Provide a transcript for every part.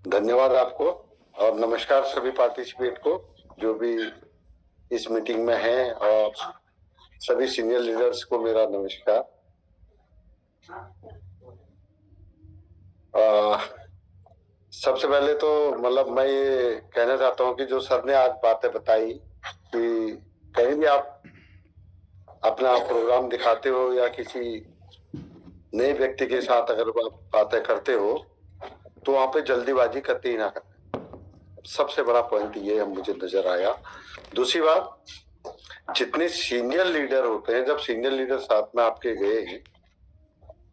धन्यवाद आपको और नमस्कार सभी पार्टिसिपेट को जो भी इस मीटिंग में हैं, और सभी सीनियर लीडर्स को मेरा नमस्कार। सबसे पहले तो मतलब मैं ये कहना चाहता हूँ कि जो सर ने आज बातें बताई कि कहीं भी आप अपना प्रोग्राम दिखाते हो या किसी नए व्यक्ति के साथ अगर आप बातें करते हो तो वहां पे जल्दीबाजी करते ही ना करें। सबसे बड़ा पॉइंट ये हम मुझे नजर आया। दूसरी बात, जितने सीनियर लीडर होते हैं, जब सीनियर लीडर साथ में आपके गए हैं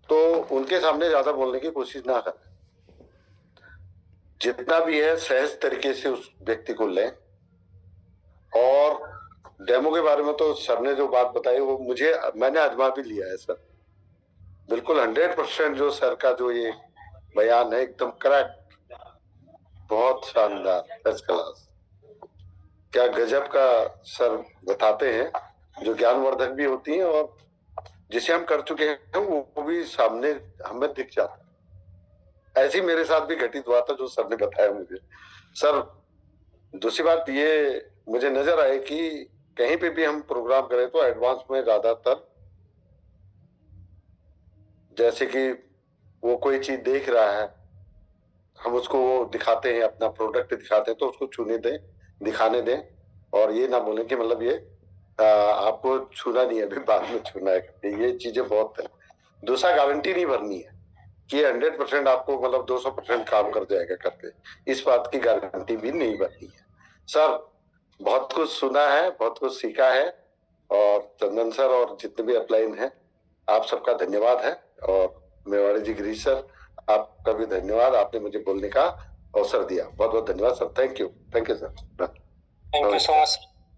तो उनके सामने ज्यादा बोलने की कोशिश ना करें। जितना भी है सहज तरीके से उस व्यक्ति को लें। और डेमो के बारे में तो सर ने जो बात बताई वो मैंने आजमा भी लिया है सर। बिल्कुल 100% जो सर का जो ये बयान है एकदम करेक्ट, बहुत शानदार, फर्स्ट क्लास। क्या गजब का सर बताते हैं, जो ज्ञानवर्धक भी होती हैं और जिसे हम कर चुके हैं वो भी सामने हमें दिख जाता है। ऐसे ही मेरे साथ भी घटित हुआ था जो सर ने बताया मुझे। सर, दूसरी बात ये मुझे नजर आए कि कहीं पे भी हम प्रोग्राम करें तो एडवांस में ज्यादातर, जैसे कि वो कोई चीज देख रहा है, हम उसको वो दिखाते हैं, अपना प्रोडक्ट दिखाते हैं तो उसको छूने दें, दिखाने दें, और ये ना बोलें कि मतलब ये आपको छूना नहीं है, अभी बाद में छूना है। ये चीजें बहुत है। दूसरा, गारंटी नहीं भरनी है कि 100% आपको मतलब 200% काम कर जाएगा करके, इस बात की गारंटी भी नहीं भरनी है। सर, बहुत कुछ सुना है, बहुत कुछ सीखा है, और चंदन सर और जितने भी अपलाइन हैं आप सबका धन्यवाद है। और मेवाड़ी जी, गिरीश सर, आपका भी धन्यवाद, आपने मुझे बोलने का अवसर दिया। बहुत बहुत धन्यवाद sir. Thank you sir. Thank you so much.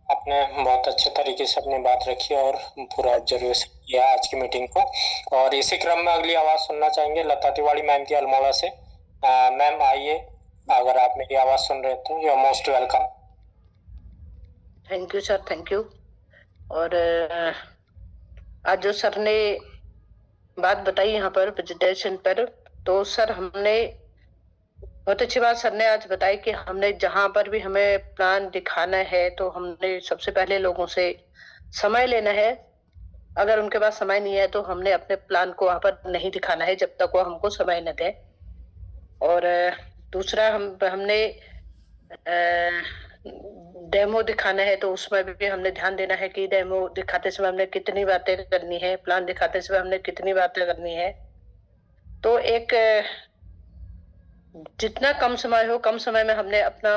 आपने बहुत अच्छे तरीके से अपनी बात रखी और पूरा ऑब्जर्वेशन किया आज की मीटिंग को। और इसी क्रम में अगली आवाज सुनना चाहेंगे लता तिवारी मैम की अल्मोड़ा से। मैम आइए, अगर आप मेरी आवाज सुन रहे तो you are most welcome. Thank you sir, thank you. और आज जो सर ने बात बताई यहाँ पर प्रेजेंटेशन पर, तो सर हमने बहुत अच्छी बात सर ने आज बताई कि हमने जहां पर भी हमें प्लान दिखाना है तो हमने सबसे पहले लोगों से समय लेना है। अगर उनके पास समय नहीं है तो हमने अपने प्लान को वहां पर नहीं दिखाना है जब तक वो हमको समय न दे। और दूसरा, हमने डेमो दिखाना है तो उसमें भी हमने ध्यान देना है कि डेमो दिखाते समय हमने कितनी बातें करनी है, प्लान दिखाते समय हमने कितनी बातें करनी है। तो एक जितना कम समय हो, कम समय में हमने अपना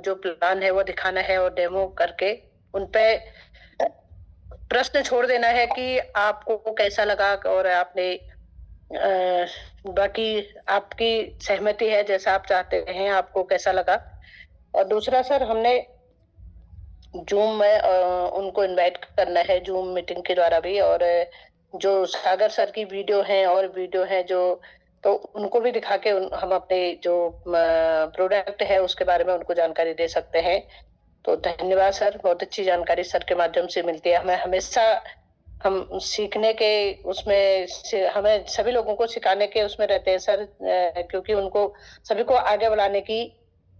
जो प्लान है वो दिखाना है, और डेमो करके उन पे प्रश्न छोड़ देना है कि आपको कैसा लगा, और आपने बाकी आपकी सहमति है, जैसा आप चाहते हैं आपको कैसा लगा। और दूसरा सर, हमने जूम में उनको इनवाइट करना है, जूम मीटिंग के द्वारा भी। और जो सागर सर की वीडियो है और वीडियो है जो, तो उनको भी दिखा के हम अपने जो प्रोडक्ट है उसके बारे में उनको जानकारी दे सकते हैं। तो धन्यवाद सर, बहुत अच्छी जानकारी सर के माध्यम से मिलती है हमें। हमेशा हम सीखने के उसमें हमें सभी लोगों को सिखाने के उसमें रहते हैं सर, क्योंकि उनको सभी को आगे बढ़ाने की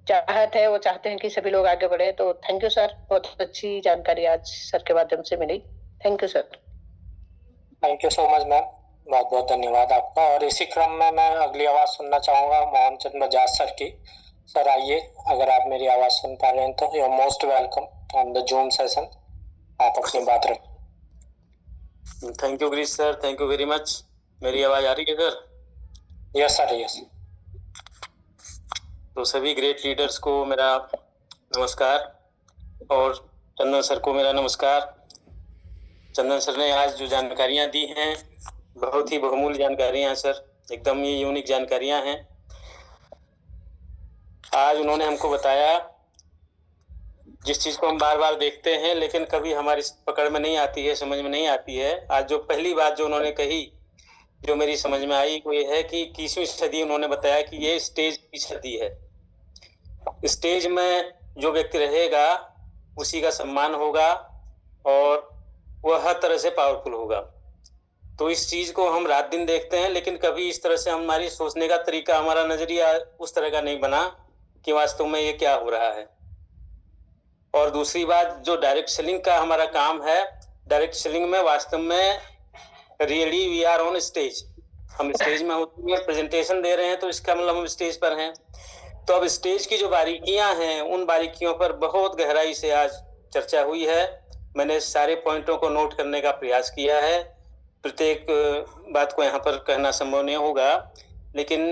चाहत है, वो चाहते हैं कि सभी लोग आगे बढ़े। तो थैंक यू सर, बहुत अच्छी जानकारी आज सर के माध्यम से मिली। Thank you sir. Thank you so much ma'am, बहुत बहुत धन्यवाद आपका। और इसी क्रम में मैं अगली आवाज सुनना चाहूंगा मोहन चंद बजाज सर की। सर आइए, अगर आप मेरी आवाज सुन पा रहे हैं तो you are most welcome on the Zoom session. आप अपनी बात रखें। Thank you Girish sir, thank you very much. मेरी आवाज आ रही है सर? Yes sir, yes. तो सभी ग्रेट लीडर्स को मेरा नमस्कार, और चंदन सर को मेरा नमस्कार। चंदन सर ने आज जो जानकारियां दी हैं बहुत ही बहुमूल्य जानकारियां हैं सर, एकदम ये यूनिक जानकारियां हैं। आज उन्होंने हमको बताया जिस चीज को हम बार बार देखते हैं लेकिन कभी हमारी पकड़ में नहीं आती है, समझ में नहीं आती है। आज जो पहली बात जो उन्होंने कही, जो मेरी समझ में आई, वो ये है कि 21वीं सदी, उन्होंने बताया कि ये स्टेज की सदी है। स्टेज में जो व्यक्ति रहेगा उसी का सम्मान होगा और वह हर तरह से पावरफुल होगा। तो इस चीज को हम रात दिन देखते हैं, लेकिन कभी इस तरह से हमारी सोचने का तरीका, हमारा नजरिया उस तरह का नहीं बना कि वास्तव में ये क्या हो रहा है। और दूसरी बात, जो डायरेक्ट सेलिंग का हमारा काम है, डायरेक्ट सेलिंग में वास्तव में really we are on stage, हम स्टेज में होते हैं, प्रेजेंटेशन दे रहे हैं, तो इसका मतलब हम स्टेज पर हैं। तो अब स्टेज की जो बारीकियां हैं, उन बारीकियों पर बहुत गहराई से आज चर्चा हुई है। मैंने सारे पॉइंटों को नोट करने का प्रयास किया है। प्रत्येक बात को यहाँ पर कहना संभव नहीं होगा, लेकिन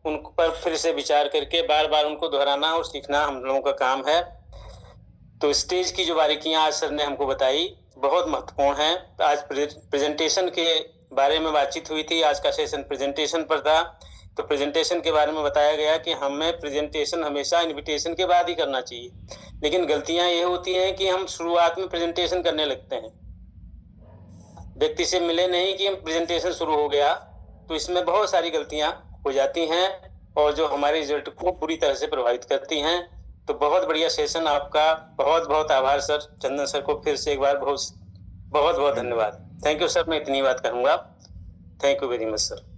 उन पर फिर से विचार करके बार बार उनको दोहराना और सीखना हम लोगों का काम है। तो स्टेज की जो बारीकियां आज सर ने हमको बताई बहुत महत्वपूर्ण है। आज प्रेजेंटेशन के बारे में बातचीत हुई थी, आज का सेशन प्रेजेंटेशन पर था। तो प्रेजेंटेशन के बारे में बताया गया कि हमें प्रेजेंटेशन हमेशा इनविटेशन के बाद ही करना चाहिए, लेकिन गलतियां ये होती हैं कि हम शुरुआत में प्रेजेंटेशन करने लगते हैं, व्यक्ति से मिले नहीं कि हम प्रेजेंटेशन शुरू हो गया, तो इसमें बहुत सारी गलतियां हो जाती हैं और जो हमारे रिजल्ट को पूरी तरह से प्रभावित करती हैं। तो बहुत बढ़िया सेशन आपका, बहुत बहुत आभार सर। चंदन सर को फिर से एक बार बहुत बहुत बहुत धन्यवाद। थैंक यू सर, मैं इतनी बात कहूँगा। Thank you very much sir.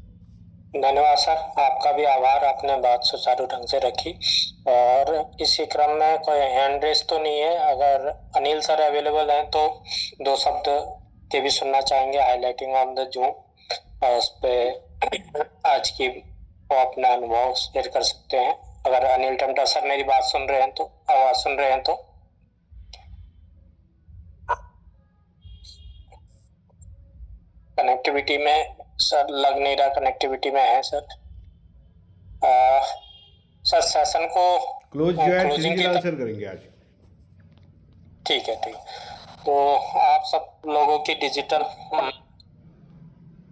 धन्यवाद सर, आपका भी आभार, आपने बात सुचारू ढंग से रखी। और इसी क्रम में कोई हैंड रेस तो नहीं है, अगर अनिल सर अवेलेबल हैं तो 2 शब्द के भी सुनना चाहेंगे, हाईलाइटिंग ऑन द जूम, और उस पे आज की वो अपना अनुभव शेयर कर सकते हैं। अगर अनिल टमटा सर मेरी बात सुन रहे हैं तो, आवाज सुन रहे हैं तो। कनेक्टिविटी में सर लग नहीं रहा, कनेक्टिविटी में है सर। सर सेशन को क्लोज जो है श्रीजीलाल सर करेंगे आज। ठीक है, ठीक। तो आप सब लोगों की डिजिटल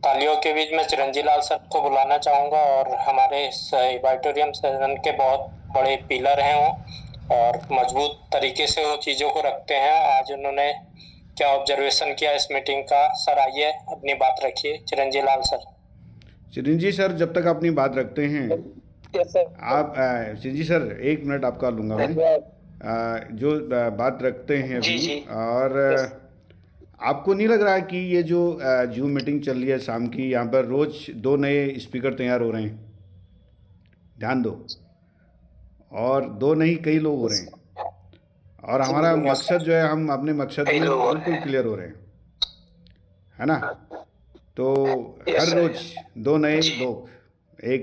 तालियों के बीच में चिरंजी लाल सर को बुलाना चाहूंगा, और हमारे इवाइटोरियम सेशन के बहुत बड़े पिलर हैं वो, और मजबूत तरीके से वो चीज़ों को रखते हैं। आज उन्होंने क्या ऑब्जर्वेशन किया इस मीटिंग का, सर आइए अपनी बात रखिए। चिरंजी लाल सर। चिरंजी सर जब तक अपनी बात रखते हैं आप, चिरंजी सर 1 मिनट आपका लूँगा मैं। जो बात रखते हैं अभी, और आपको नहीं लग रहा कि ये जो जूम मीटिंग चल रही है शाम की, यहाँ पर रोज़ 2 नए स्पीकर तैयार हो रहे हैं? ध्यान दो, और 2 नहीं कई लोग हो रहे हैं, और हमारा मकसद जो है, हम अपने मकसद में बिल्कुल क्लियर हो रहे हैं, है ना? तो हर रोज़ 2 नए लोग, एक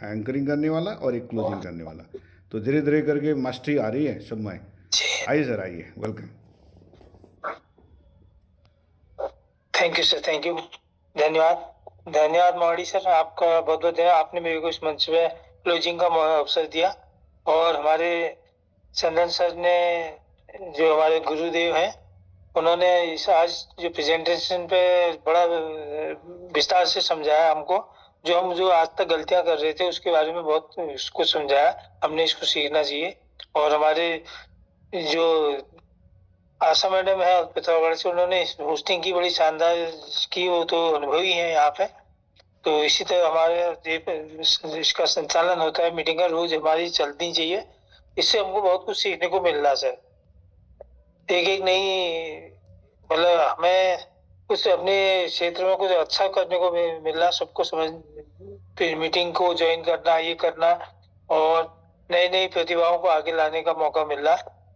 एंकरिंग करने वाला और एक क्लोजिंग करने वाला। तो धीरे धीरे करके मास्टरी आ रही है सब में। आइए सर, आइए, welcome. Thank you sir, thank you, धन्यवाद मौड़ी सर, आपका बहुत बहुत धन्यवाद। आपने मेरे को इस मंच पे क्लोजिंग का अवसर दिया, और हमारे चंदन सर ने, जो हमारे गुरुदेव हैं, उन्होंने इस आज जो प्रेजेंटेशन पे बड़ा विस्तार से समझाया हमको, जो आज तक गलतियां कर रहे थे उसके बारे में बहुत उसको समझाया। हमने इसको सीखना चाहिए। और हमारे जो आशा मैडम है पिथौरागढ़ से, उन्होंने होस्टिंग की बड़ी शानदार की, वो तो अनुभवी है यहाँ पे। तो इसी तरह हमारे इसका संचालन होता है, मीटिंग का रोज हमारी चलनी चाहिए। इससे हमको बहुत कुछ सीखने को मिल रहा है सर। एक नई, मतलब हमें कुछ अपने क्षेत्र में कुछ अच्छा करने को मिल रहा, सबको समझ, फिर मीटिंग को ज्वाइन करना, ये करना, और नई प्रतिभाओं को आगे लाने का मौका मिल रहा।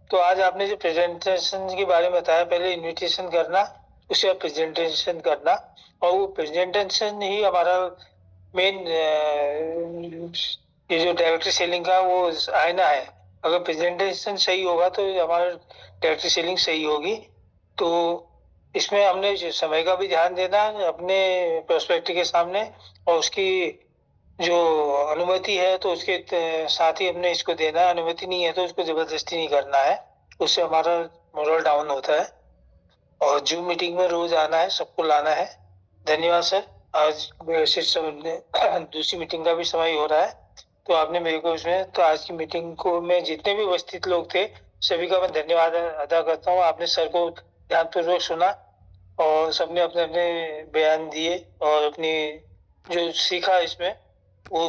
तो आज आपने जो प्रेजेंटेशन के बारे में बताया, पहले इन्विटेशन करना, उसके बाद प्रेजेंटेशन करना, और वो प्रेजेंटेशन ही हमारा मेन, ये जो डायरेक्ट सेलिंग का वो आईना है। अगर प्रेजेंटेशन सही होगा तो हमारा डायरेक्ट सेलिंग सही होगी। तो इसमें हमने समय का भी ध्यान देना अपने प्रोस्पेक्ट के सामने, और उसकी जो अनुमति है तो उसके साथ ही हमने इसको देना है। अनुमति नहीं है तो उसको जबरदस्ती नहीं करना है, उससे हमारा मोरल डाउन होता है। और जूम मीटिंग में रोज आना है, सबको लाना है। धन्यवाद सर। आज दूसरी मीटिंग का भी समय हो रहा है, तो आपने मेरे को इसमें, तो आज की मीटिंग को में जितने भी उपस्थित लोग थे सभी का मैं धन्यवाद अदा करता हूँ। आपने सर को ध्यानपूर्वक सुना, और सबने अपने अपने बयान दिए, और अपनी जो सीखा इसमें